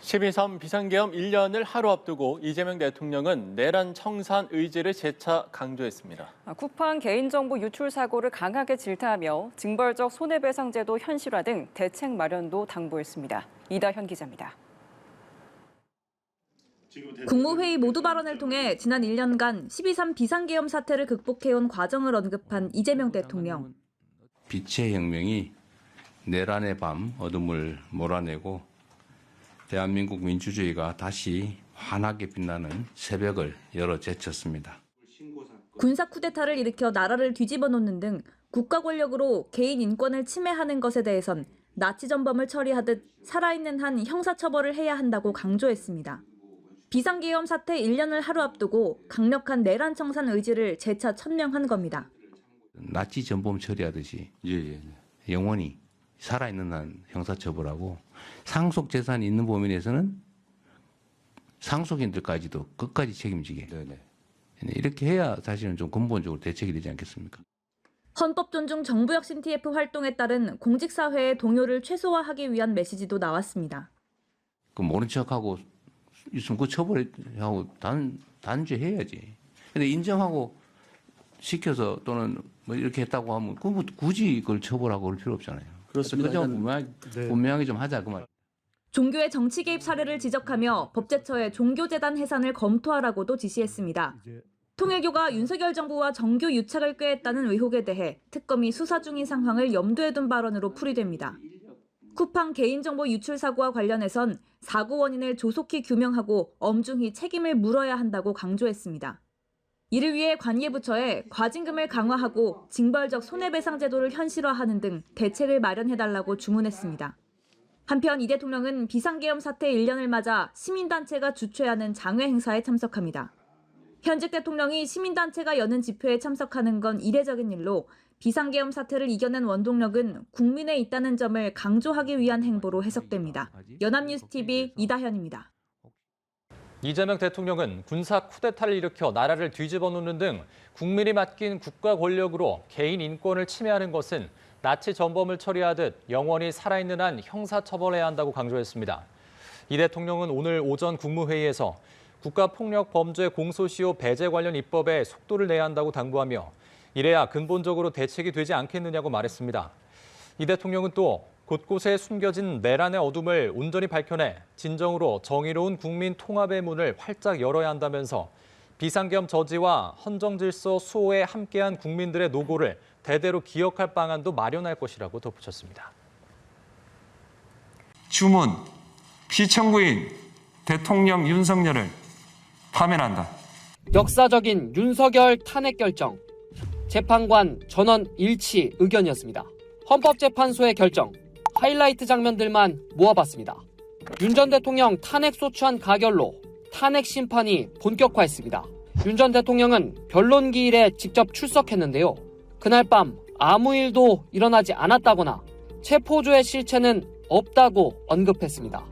12.3 비상계엄 1년을 하루 앞두고 이재명 대통령은 내란 청산 의지를 재차 강조했습니다. 쿠팡 개인정보 유출 사고를 강하게 질타하며 징벌적 손해배상제도 현실화 등 대책 마련도 당부했습니다. 이다현 기자입니다. 국무회의 모두 발언을 통해 지난 1년간 12.3 비상계엄 사태를 극복해온 과정을 언급한 이재명 대통령. 빛의 혁명이 내란의 밤 어둠을 몰아내고 대한민국 민주주의가 다시 환하게 빛나는 새벽을 열어 제쳤습니다. 군사 쿠데타를 일으켜 나라를 뒤집어 놓는 등 국가 권력으로 개인 인권을 침해하는 것에 대해선 나치 전범을 처리하듯 살아있는 한 형사처벌을 해야 한다고 강조했습니다. 비상계엄 사태 1년을 하루 앞두고 강력한 내란 청산 의지를 재차 천명한 겁니다. 나치 전범 처리하듯이 영원히 살아있는 한 형사처벌하고 상속 재산이 있는 범위에서는 상속인들까지도 끝까지 책임지게 이렇게 해야 사실은 좀 근본적으로 대책이 되지 않겠습니까? 헌법 존중 정부혁신 TF 활동에 따른 공직사회의 동요를 최소화하기 위한 메시지도 나왔습니다. 그 모른 척하고 있으면 그 처벌하고 단죄해야지. 근데 인정하고 시켜서 또는 뭐 이렇게 했다고 하면 굳이 그걸 처벌하고 그럴 필요 없잖아요. 그렇습니다. 분명하게 좀 하자 그 말. 종교의 정치 개입 사례를 지적하며 법제처에 종교재단 해산을 검토하라고도 지시했습니다. 통일교가 윤석열 정부와 정교 유착을 꾀했다는 의혹에 대해 특검이 수사 중인 상황을 염두에 둔 발언으로 풀이됩니다. 쿠팡 개인정보 유출 사고와 관련해선 사고 원인을 조속히 규명하고 엄중히 책임을 물어야 한다고 강조했습니다. 이를 위해 관계부처에 과징금을 강화하고 징벌적 손해배상 제도를 현실화하는 등 대책을 마련해달라고 주문했습니다. 한편 이 대통령은 비상계엄 사태 1년을 맞아 시민단체가 주최하는 장외 행사에 참석합니다. 현직 대통령이 시민단체가 여는 집회에 참석하는 건 이례적인 일로 비상계엄 사태를 이겨낸 원동력은 국민에 있다는 점을 강조하기 위한 행보로 해석됩니다. 연합뉴스TV 이다현입니다. 이재명 대통령은 군사 쿠데타를 일으켜 나라를 뒤집어 놓는 등 국민이 맡긴 국가 권력으로 개인 인권을 침해하는 것은 나치 전범을 처리하듯 영원히 살아있는 한 형사처벌해야 한다고 강조했습니다. 이 대통령은 오늘 오전 국무회의에서 국가폭력범죄 공소시효 배제 관련 입법에 속도를 내야 한다고 당부하며 이래야 근본적으로 대책이 되지 않겠느냐고 말했습니다. 이 대통령은 또 곳곳에 숨겨진 내란의 어둠을 온전히 밝혀내 진정으로 정의로운 국민 통합의 문을 활짝 열어야 한다면서 비상계엄 저지와 헌정질서 수호에 함께한 국민들의 노고를 대대로 기억할 방안도 마련할 것이라고 덧붙였습니다. 주문, 피청구인 대통령 윤석열을 파면한다. 역사적인 윤석열 탄핵 결정. 재판관 전원 일치 의견이었습니다. 헌법재판소의 결정. 하이라이트 장면들만 모아봤습니다. 윤 전 대통령 탄핵 소추안 가결로 탄핵 심판이 본격화했습니다. 윤 전 대통령은 변론 기일에 직접 출석했는데요. 그날 밤 아무 일도 일어나지 않았다거나 체포조의 실체는 없다고 언급했습니다.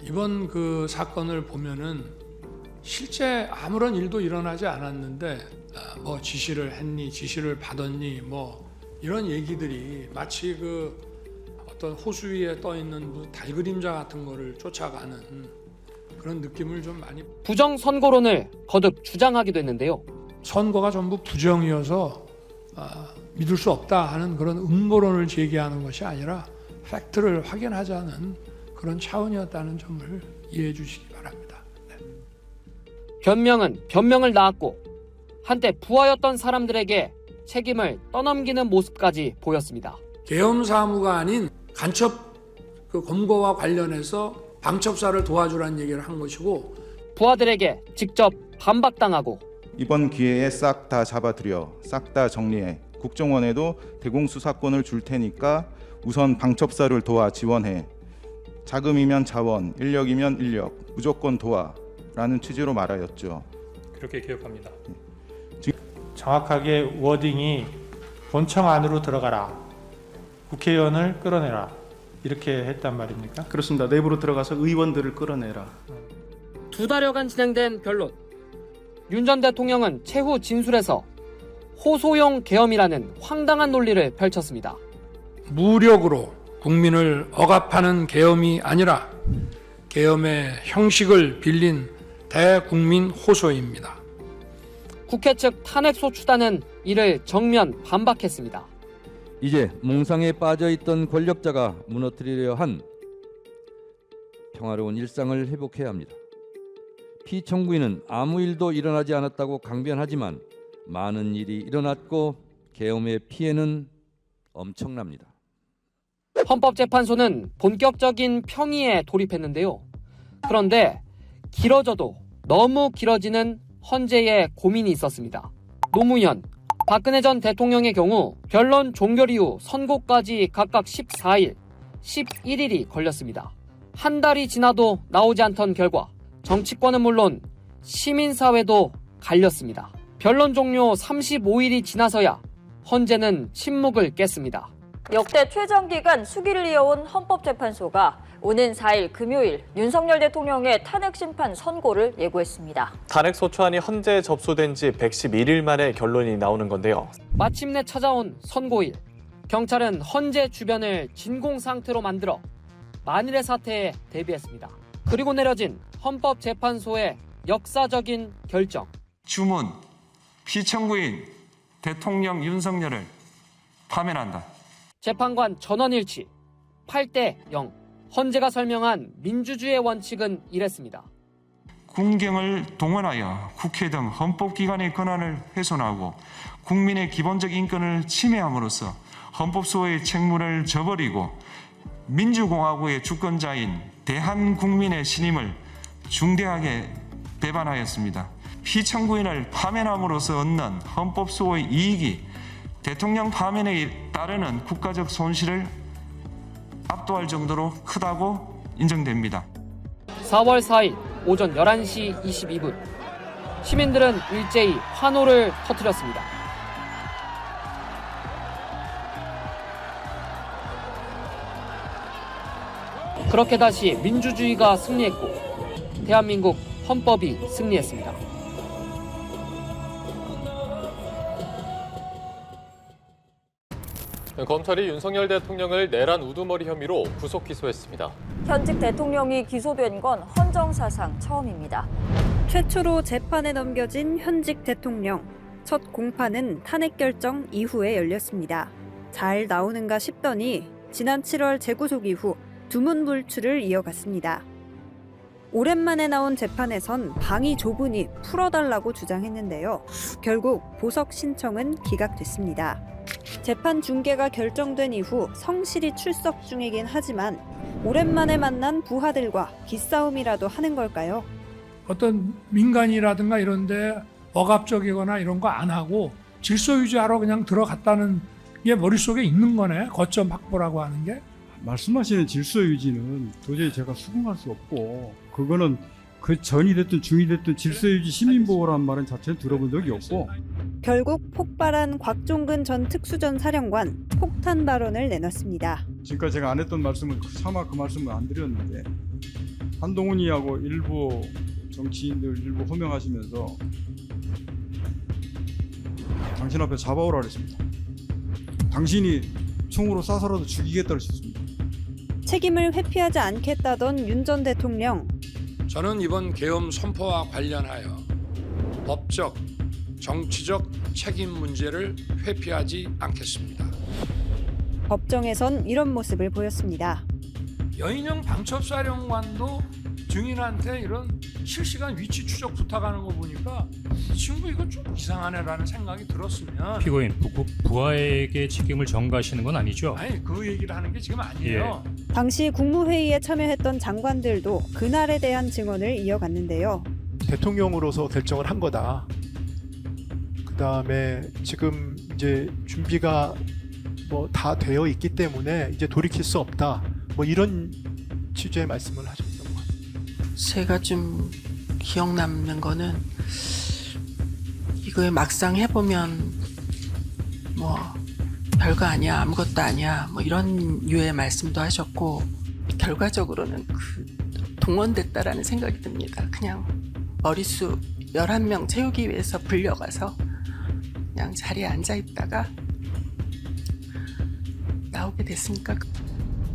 이번 그 사건을 보면은 실제 아무런 일도 일어나지 않았는데 뭐 지시를 했니, 지시를 받았니, 뭐 이런 얘기들이 마치 그 어떤 호수 위에 떠 있는 달 그림자 같은 거를 쫓아가는 그런 느낌을 좀 많이. 부정 선거론을 거듭 주장하기도 했는데요. 선거가 전부 부정이어서 믿을 수 없다 하는 그런 음모론을 제기하는 것이 아니라 팩트를 확인하자는 그런 차원이었다는 점을 이해해 주시기 바랍니다. 네. 변명은 변명을 낳았고 한때 부하였던 사람들에게 책임을 떠넘기는 모습까지 보였습니다. 계엄 사무가 아닌 간첩 그 검거와 관련해서 방첩사를 도와주라는 얘기를 한 것이고 부하들에게 직접 반박당하고 이번 기회에 싹 다 잡아들여 싹 다 정리해 국정원에도 대공수사권을 줄 테니까 우선 방첩사를 도와 지원해 자금이면 자원, 인력이면 인력 무조건 도와라는 취지로 말하였죠. 그렇게 기억합니다. 정확하게 워딩이 본청 안으로 들어가라. 국회의원을 끌어내라. 이렇게 했단 말입니까? 그렇습니다. 내부로 들어가서 의원들을 끌어내라. 2달여간 진행된 변론. 윤 전 대통령은 최후 진술에서 호소용 계엄이라는 황당한 논리를 펼쳤습니다. 무력으로 국민을 억압하는 계엄이 아니라 계엄의 형식을 빌린 대국민 호소입니다. 국회 측 탄핵소추단은 이를 정면 반박했습니다. 이제 몽상에 빠져있던 권력자가 무너뜨리려 한 평화로운 일상을 회복해야 합니다. 피청구인은 아무 일도 일어나지 않았다고 강변하지만 많은 일이 일어났고 계엄의 피해는 엄청납니다. 헌법재판소는 본격적인 평의에 돌입했는데요. 그런데 길어져도 너무 길어지는 헌재에 고민이 있었습니다. 노무현, 박근혜 전 대통령의 경우 변론 종결 이후 선고까지 각각 14일, 11일이 걸렸습니다. 한 달이 지나도 나오지 않던 결과 정치권은 물론 시민사회도 갈렸습니다. 변론 종료 35일이 지나서야 헌재는 침묵을 깼습니다. 역대 최장기간 수기를 이어온 헌법재판소가 오는 4일 금요일 윤석열 대통령의 탄핵심판 선고를 예고했습니다. 탄핵소추안이 헌재에 접수된 지 111일 만에 결론이 나오는 건데요. 마침내 찾아온 선고일. 경찰은 헌재 주변을 진공 상태로 만들어 만일의 사태에 대비했습니다. 그리고 내려진 헌법재판소의 역사적인 결정. 주문, 피청구인 대통령 윤석열을 파면한다. 재판관 전원일치 8대0. 헌재가 설명한 민주주의의 원칙은 이랬습니다. 군경을 동원하여 국회 등 헌법기관의 권한을 훼손하고 국민의 기본적 인권을 침해함으로써 헌법소의 책무를 저버리고 민주공화국의 주권자인 대한국민의 신임을 중대하게 배반하였습니다. 피청구인을 파면함으로써 얻는 헌법소의 이익이 대통령 파면에 따르는 국가적 손실을 압도할 정도로 크다고 인정됩니다. 4월 4일 오전 11시 22분 시민들은 일제히 환호를 터뜨렸습니다. 그렇게 다시 민주주의가 승리했고 대한민국 헌법이 승리했습니다. 검찰이 윤석열 대통령을 내란 우두머리 혐의로 구속 기소했습니다. 현직 대통령이 기소된 건 헌정사상 처음입니다. 최초로 재판에 넘겨진 현직 대통령. 첫 공판은 탄핵 결정 이후에 열렸습니다. 잘 나오는가 싶더니 지난 7월 재구속 이후 두문불출을 이어갔습니다. 오랜만에 나온 재판에선 방이 좁으니 풀어달라고 주장했는데요. 결국 보석 신청은 기각됐습니다. 재판 중계가 결정된 이후 성실히 출석 중이긴 하지만 오랜만에 만난 부하들과 기싸움이라도 하는 걸까요? 어떤 민간이라든가 이런 데 억압적이거나 이런 거 안 하고 질서 유지하러 그냥 들어갔다는 게 머릿속에 있는 거네. 거점 확보라고 하는 게. 말씀하시는 질서 유지는 도저히 제가 수긍할 수 없고, 그거는 그 전이 됐든 중이 됐든 질서 유지 시민보호란 말은 자체는 들어본 적이 없고. 결국 폭발한 곽종근 전 특수전 사령관 폭탄 발언을 내놨습니다. 지금까지 제가 안 했던 말씀은 차마 그 말씀을 안 드렸는데, 한동훈이하고 일부 정치인들 일부 호명하시면서 당신 앞에 잡아오라 그랬습니다. 당신이 총으로 쏴서라도 죽이겠다고 했습니다. 책임을 회피하지 않겠다던 윤 전 대통령. 저는 이번 계엄 선포와 관련하여 법적, 정치적 책임 문제를 회피하지 않겠습니다. 법정에선 이런 모습을 보였습니다. 여인영 방첩사령관도 증인한테 이런 실시간 위치 추적 부탁하는 거 보니까 이 친구 이거 좀 이상하네라는 생각이 들었으면. 피고인 부하에게 책임을 전가하시는 건 아니죠? 아니, 그 얘기를 하는 게 지금 아니에요. 당시 국무회의에 참여했던 장관들도 그날에 대한 증언을 이어갔는데요. 대통령으로서 결정을 한 거다. 그다음에 지금 이제 준비가 뭐 다 되어 있기 때문에 이제 돌이킬 수 없다. 뭐 이런 취지의 말씀을 하셨던 것 같아요. 제가 좀 기억 남는 거는 이거에 막상 해보면 뭐 별거 아니야, 아무것도 아니야, 뭐 이런 류의 말씀도 하셨고, 결과적으로는 동원됐다라는 생각이 듭니다. 그냥 머릿수 11명 채우기 위해서 불려가서 그냥 자리에 앉아 있다가 나오게 됐으니까.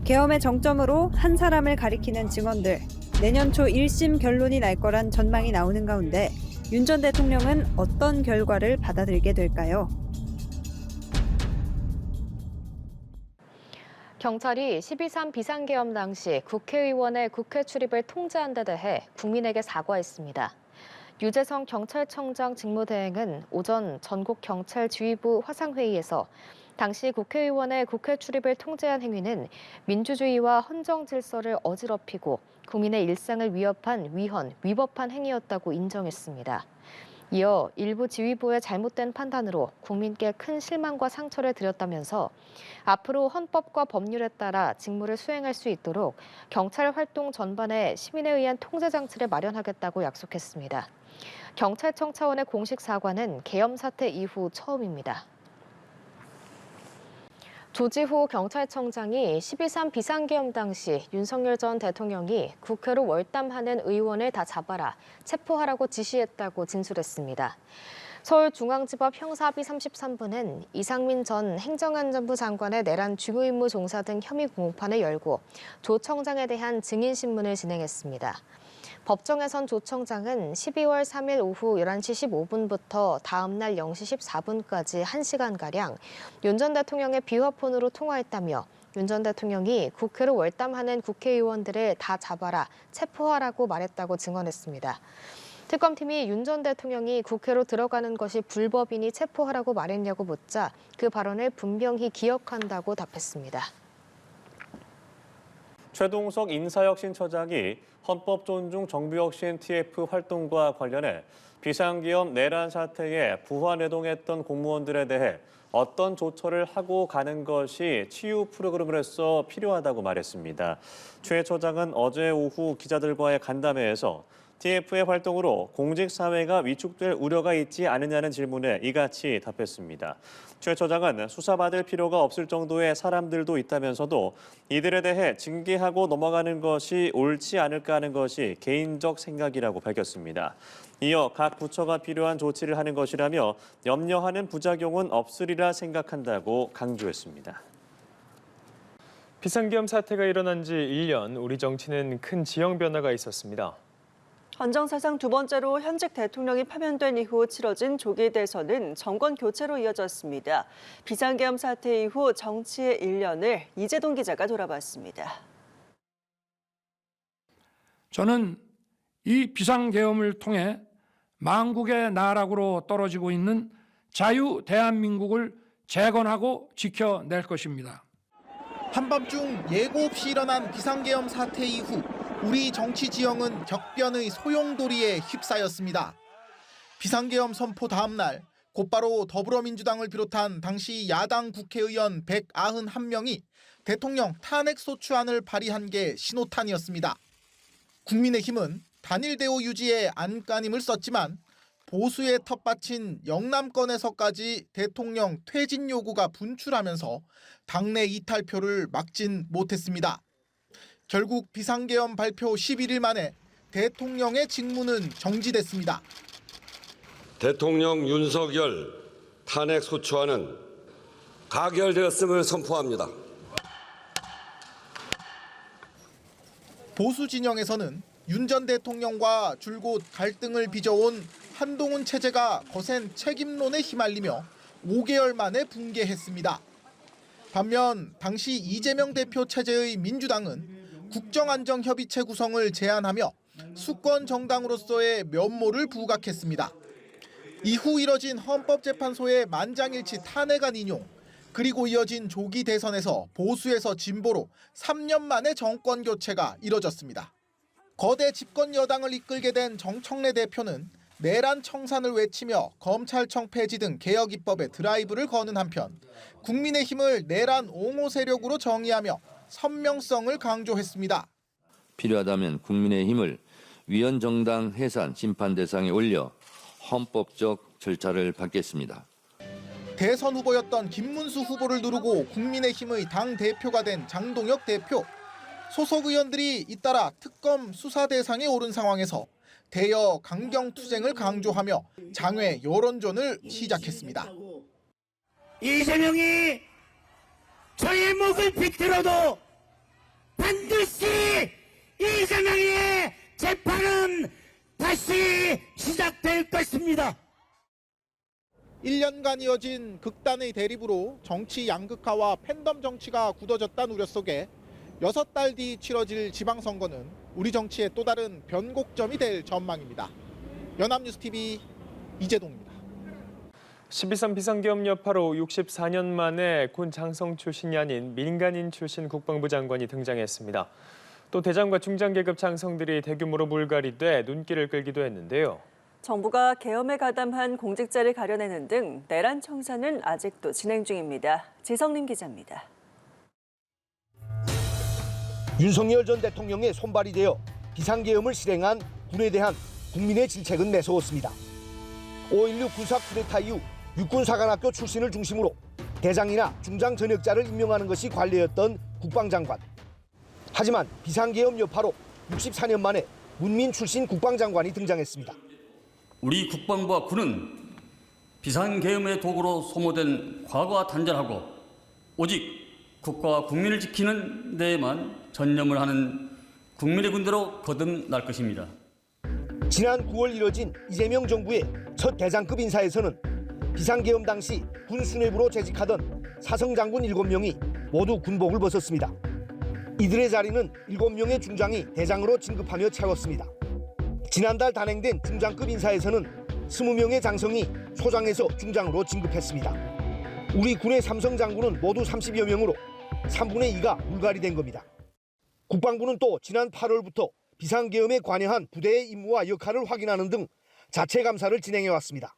계엄의 정점으로 한 사람을 가리키는 증언들. 내년 초 1심 결론이 날 거란 전망이 나오는 가운데 윤 전 대통령은 어떤 결과를 받아들이게 될까요? 경찰이 12.3 비상계엄 당시 국회의원의 국회 출입을 통제한 데 대해 국민에게 사과했습니다. 유재성 경찰청장 직무대행은 오전 전국경찰지휘부 화상회의에서 당시 국회의원의 국회 출입을 통제한 행위는 민주주의와 헌정 질서를 어지럽히고 국민의 일상을 위협한 위법한 행위였다고 인정했습니다. 이어 일부 지휘부의 잘못된 판단으로 국민께 큰 실망과 상처를 드렸다면서 앞으로 헌법과 법률에 따라 직무를 수행할 수 있도록 경찰 활동 전반에 시민에 의한 통제 장치를 마련하겠다고 약속했습니다. 경찰청 차원의 공식 사과는 계엄 사태 이후 처음입니다. 조지호 경찰청장이 12.3 비상계엄 당시 윤석열 전 대통령이 국회로 월담하는 의원을 다 잡아라, 체포하라고 지시했다고 진술했습니다. 서울중앙지법 형사합의 33부는 이상민 전 행정안전부 장관의 내란 주요임무 종사 등 혐의 공판을 열고 조 청장에 대한 증인신문을 진행했습니다. 법정에선 조 청장은 12월 3일 오후 11시 15분부터 다음 날 0시 14분까지 1시간가량 윤 전 대통령의 비화폰으로 통화했다며 윤 전 대통령이 국회로 월담하는 국회의원들을 다 잡아라, 체포하라고 말했다고 증언했습니다. 특검팀이 윤 전 대통령이 국회로 들어가는 것이 불법이니 체포하라고 말했냐고 묻자 그 발언을 분명히 기억한다고 답했습니다. 최동석 인사혁신처장이 헌법존중 정부혁신 TF 활동과 관련해 비상기업 내란 사태에 부화내동했던 공무원들에 대해 어떤 조처를 하고 가는 것이 치유 프로그램으로서 필요하다고 말했습니다. 최 처장은 어제 오후 기자들과의 간담회에서 TF의 활동으로 공직사회가 위축될 우려가 있지 않느냐는 질문에 이같이 답했습니다. 최 처장은 수사받을 필요가 없을 정도의 사람들도 있다면서도 이들에 대해 징계하고 넘어가는 것이 옳지 않을까 하는 것이 개인적 생각이라고 밝혔습니다. 이어 각 부처가 필요한 조치를 하는 것이라며 염려하는 부작용은 없으리라 생각한다고 강조했습니다. 비상계엄 사태가 일어난 지 1년, 우리 정치는 큰 지형 변화가 있었습니다. 헌정사상 두 번째로 현직 대통령이 파면된 이후 치러진 조기 대선은 정권 교체로 이어졌습니다. 비상계엄 사태 이후 정치의 1년을 이재동 기자가 돌아봤습니다. 저는 이 비상계엄을 통해 망국의 나락으로 떨어지고 있는 자유 대한민국을 재건하고 지켜낼 것입니다. 한밤중 예고 없이 일어난 비상계엄 사태 이후 우리 정치 지형은 격변의 소용돌이에 휩싸였습니다. 비상계엄 선포 다음 날 곧바로 더불어민주당을 비롯한 당시 야당 국회의원 191명이 대통령 탄핵소추안을 발의한 게 신호탄이었습니다. 국민의힘은 단일 대우 유지에 안간힘을 썼지만 보수의 텃밭인 영남권에서까지 대통령 퇴진 요구가 분출하면서 당내 이탈표를 막진 못했습니다. 결국 비상계엄 발표 11일 만에 대통령의 직무는 정지됐습니다. 대통령 윤석열 탄핵소추안은 가결되었음을 선포합니다. 보수 진영에서는 윤 전 대통령과 줄곧 갈등을 빚어온 한동훈 체제가 거센 책임론에 휘말리며 5개월 만에 붕괴했습니다. 반면 당시 이재명 대표 체제의 민주당은 국정안정협의체 구성을 제안하며 수권 정당으로서의 면모를 부각했습니다. 이후 이뤄진 헌법재판소의 만장일치 탄핵안 인용, 그리고 이어진 조기 대선에서 보수에서 진보로 3년 만에 정권 교체가 이뤄졌습니다. 거대 집권 여당을 이끌게 된 정청래 대표는 내란 청산을 외치며 검찰청 폐지 등 개혁 입법에 드라이브를 거는 한편 국민의힘을 내란 옹호 세력으로 정의하며 선명성을 강조했습니다. 필요하다면 국민의힘을 위헌정당 해산 심판 대상에 올려 헌법적 절차를 밟겠습니다. 대선 후보였던 김문수 후보를 누르고 국민의힘의 당 대표가 된 장동혁 대표. 소속 의원들이 잇따라 특검 수사 대상에 오른 상황에서 대여 강경투쟁을 강조하며 장외 여론전을 시작했습니다. 이재명이 저의 목을 비틀어도 반드시 이재명의 재판은 다시 시작될 것입니다. 1년간 이어진 극단의 대립으로 정치 양극화와 팬덤 정치가 굳어졌다는 우려 속에 6달 뒤 치러질 지방선거는 우리 정치의 또 다른 변곡점이 될 전망입니다. 연합뉴스TV 이재동입니다. 12.3 비상계엄 여파로 64년 만에 군 장성 출신이 아닌 민간인 출신 국방부 장관이 등장했습니다. 또 대장과 중장 계급 장성들이 대규모로 물갈이돼 눈길을 끌기도 했는데요. 정부가 계엄에 가담한 공직자를 가려내는 등 내란 청사는 아직도 진행 중입니다. 지성림 기자입니다. 윤석열 전 대통령의 손발이 되어 비상계엄을 실행한 군에 대한 국민의 질책은 매서웠습니다. 5.16 군사 쿠데타 이후 육군사관학교 출신을 중심으로 대장이나 중장 전역자를 임명하는 것이 관례였던 국방장관. 하지만 비상계엄 여파로 64년 만에 문민 출신 국방장관이 등장했습니다. 우리 국방부와 군은 비상계엄의 도구로 소모된 과거와 단절하고 오직 국가와 국민을 지키는 데에만 전념을 하는 국민의 군대로 거듭날 것입니다. 지난 9월 이뤄진 이재명 정부의 첫 대장급 인사에서는 비상계엄 당시 군 수뇌부로 재직하던 사성장군 7명이 모두 군복을 벗었습니다. 이들의 자리는 7명의 중장이 대장으로 진급하며 채웠습니다. 지난달 단행된 중장급 인사에서는 20명의 장성이 소장에서 중장으로 진급했습니다. 우리 군의 삼성 장군은 모두 30여 명으로 3분의 2가 물갈이된 겁니다. 국방부는 또 지난 8월부터 비상계엄에 관여한 부대의 임무와 역할을 확인하는 등 자체 감사를 진행해왔습니다.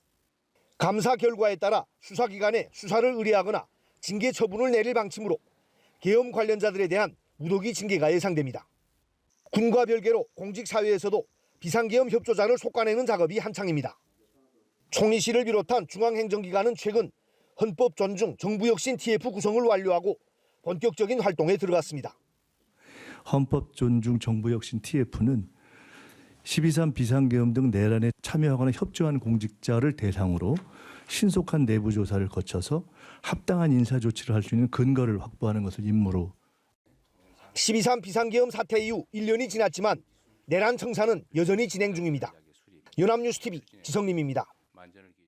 감사 결과에 따라 수사기관에 수사를 의뢰하거나 징계 처분을 내릴 방침으로 계엄 관련자들에 대한 무더기 징계가 예상됩니다. 군과 별개로 공직사회에서도 비상계엄 협조자를 속아내는 작업이 한창입니다. 총리실을 비롯한 중앙행정기관은 최근 헌법 존중 정부혁신 TF 구성을 완료하고 본격적인 활동에 들어갔습니다. 헌법 존중 정부혁신 TF는 12.3 비상계엄 등 내란에 참여하거나 협조한 공직자를 대상으로 신속한 내부 조사를 거쳐서 합당한 인사 조치를 할 수 있는 근거를 확보하는 것을 임무로. 12.3 비상계엄 사태 이후 1년이 지났지만 내란 청사는 여전히 진행 중입니다. 연합뉴스TV 지성림입니다.